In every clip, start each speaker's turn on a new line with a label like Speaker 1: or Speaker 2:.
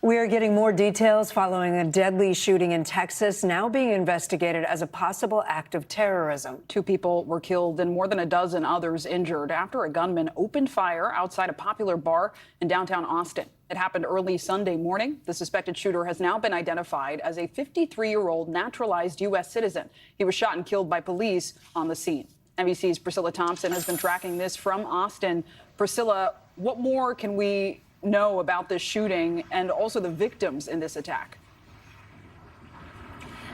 Speaker 1: We are getting more details following a deadly shooting in Texas, now being investigated as a possible act of terrorism.
Speaker 2: 2 people were killed and more than a dozen others injured after a gunman opened fire outside a popular bar in downtown Austin. It happened early Sunday morning. The suspected shooter has now been identified as a 53-year-old naturalized U.S. citizen. He was shot and killed by police on the scene. NBC's Priscilla Thompson has been tracking this from Austin. Priscilla, what more can we know about this shooting and also the victims in this attack?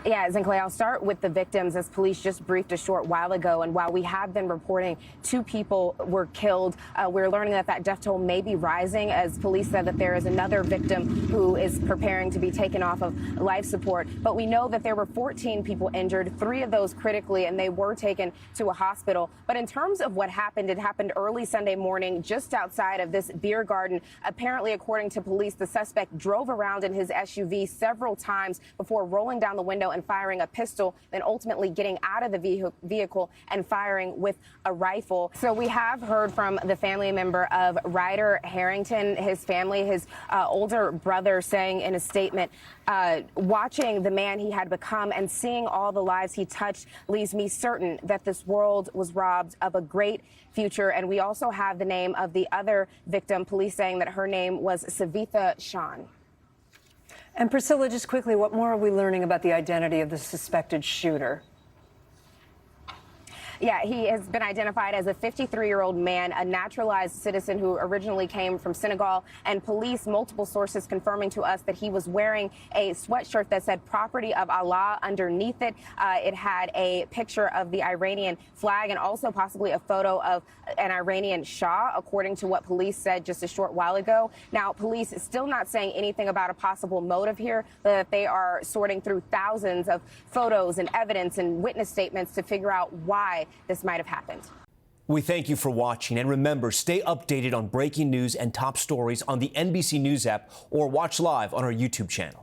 Speaker 3: Yeah, Zinkley, I'll start with the victims, as police just briefed a short while ago. And while we have been reporting 2 people were killed, we're learning that death toll may be rising, as police said that there is another victim who is preparing to be taken off of life support. But we know that there were 14 people injured, 3 of those critically, and they were taken to a hospital. But in terms of what happened, it happened early Sunday morning just outside of this beer garden. Apparently, according to police, the suspect drove around in his SUV several times before rolling down the window and firing a pistol, then ultimately getting out of the vehicle and firing with a rifle. So we have heard from the family member of Ryder Harrington, his family, his older brother, saying in a statement, watching the man he had become and seeing all the lives he touched leaves me certain that this world was robbed of a great future. And we also have the name of the other victim, police saying that her name was Savitha Shan.
Speaker 1: And Priscilla, just quickly, what more are we learning about the identity of the suspected shooter?
Speaker 3: Yeah, he has been identified as a 53-year-old man, a naturalized citizen who originally came from Senegal, and police, multiple sources confirming to us that he was wearing a sweatshirt that said "Property of Allah" underneath it. It had a picture of the Iranian flag and also possibly a photo of an Iranian Shah, according to what police said just a short while ago. Now, police is still not saying anything about a possible motive here, but they are sorting through thousands of photos and evidence and witness statements to figure out why this might have happened.
Speaker 4: We thank you for watching, and remember, stay updated on breaking news and top stories on the NBC News app or watch live on our YouTube channel.